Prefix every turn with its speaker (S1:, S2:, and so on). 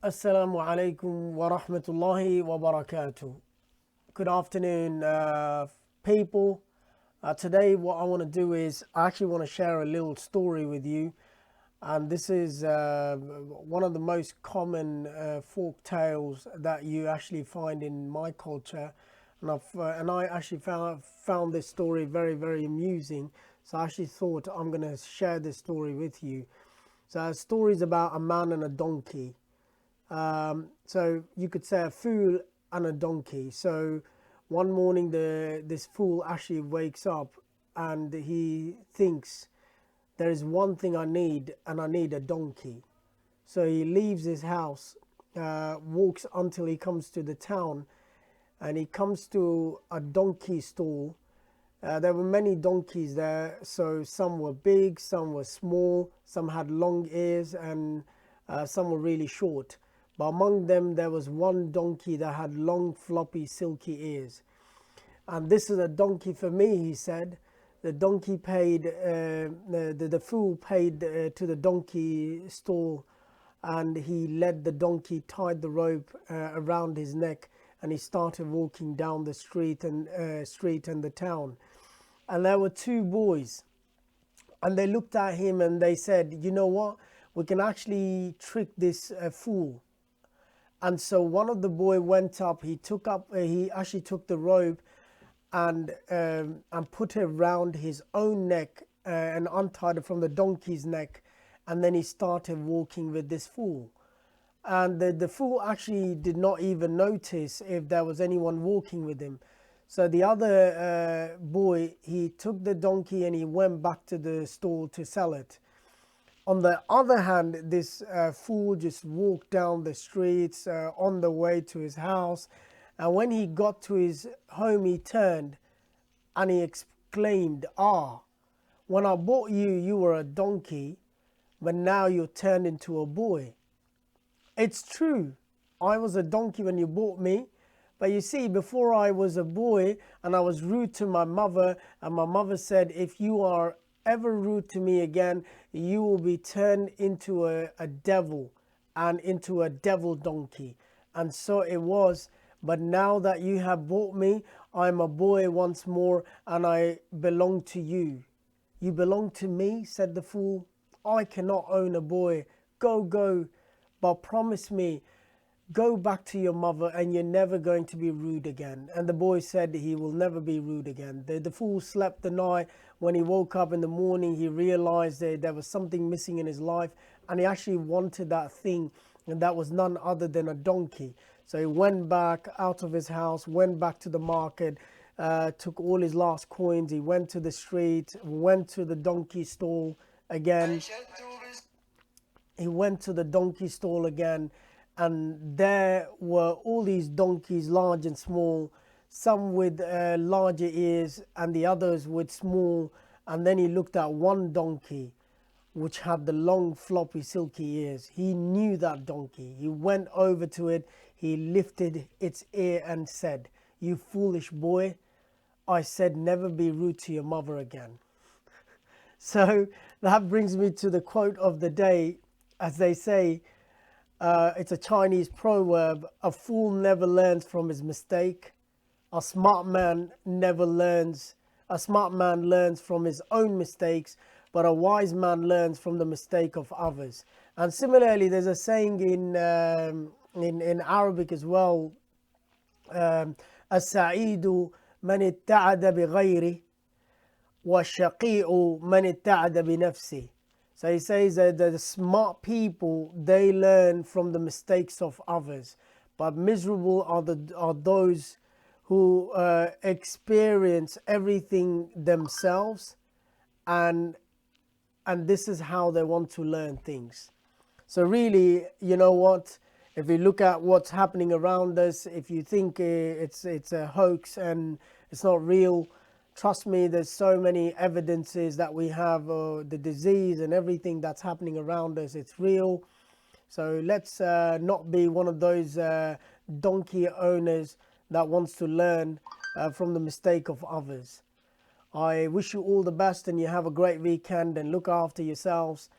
S1: Assalamu alaikum wa rahmatullahi wa barakatuh. Good afternoon, people. Today, what I want to do is I actually want to share a little story with you. And this is one of the most common folk tales that you actually find in my culture. And I actually found this story very, very amusing. So I actually thought I'm going to share this story with you. So, the story is about a man and a donkey. So you could say a fool and a donkey. So one morning, this fool actually wakes up and he thinks there is one thing I need, and I need a donkey. So he leaves his house, walks until he comes to the town, and he comes to a donkey stall. There were many donkeys there, so some were big, some were small, some had long ears, and some were really short. But among them, there was one donkey that had long, floppy, silky ears. And this is a donkey for me, he said. The donkey paid, the fool paid to the donkey stall, and he led the donkey, tied the rope around his neck, and he started walking down the street and the town. And there were two boys, and they looked at him and they said, "You know what? We can actually trick this fool." And so one of the boy went up. He actually took the rope and put it around his own neck and untied it from the donkey's neck, and then he started walking with this fool. And the fool actually did not even notice if there was anyone walking with him. So the other boy, he took the donkey and he went back to the stall to sell it. On the other hand, this fool just walked down the streets on the way to his house. And when he got to his home, he turned and he exclaimed, "Ah, when I bought you, you were a donkey, but now you're turned into a boy." It's true, I was a donkey when you bought me. But you see, before I was a boy and I was rude to my mother, and my mother said, "If you are ever rude to me again, you will be turned into a devil and into a devil donkey." And so it was. But now that you have bought me, I'm a boy once more, and I belong to you. "You belong to me," said the fool. "I cannot own a boy. Go, but promise me, go back to your mother and you're never going to be rude again." And the boy said he will never be rude again. The fool slept the night. When he woke up in the morning, he realized that there was something missing in his life, and he actually wanted that thing, and that was none other than a donkey. So he went back out of his house, went back to the market, took all his last coins. He went to the street, went to the donkey stall again. He went to the donkey stall again, and there were all these donkeys, large and small, some with larger ears and the others with small. And then he looked at one donkey which had the long, floppy, silky ears. He knew that donkey. He went over to it, he lifted its ear and said, "You foolish boy, I said never be rude to your mother again." So that brings me to the quote of the day. As they say, it's a Chinese proverb: "A fool never learns from his mistake. A smart man never learns. A smart man learns from his own mistakes, but a wise man learns from the mistake of others." And similarly, there's a saying in Arabic as well: "السعيد من اتعد بغيره والشقيء من اتعد بنفسه." So he says that the smart people, they learn from the mistakes of others, but miserable are those who experience everything themselves, and this is how they want to learn things. So really, you know what? If you look at what's happening around us, if you think it's a hoax and it's not real, trust me, there's so many evidences that we have the disease and everything that's happening around us. It's real. So let's not be one of those donkey owners that wants to learn from the mistake of others. I wish you all the best, and you have a great weekend, and look after yourselves.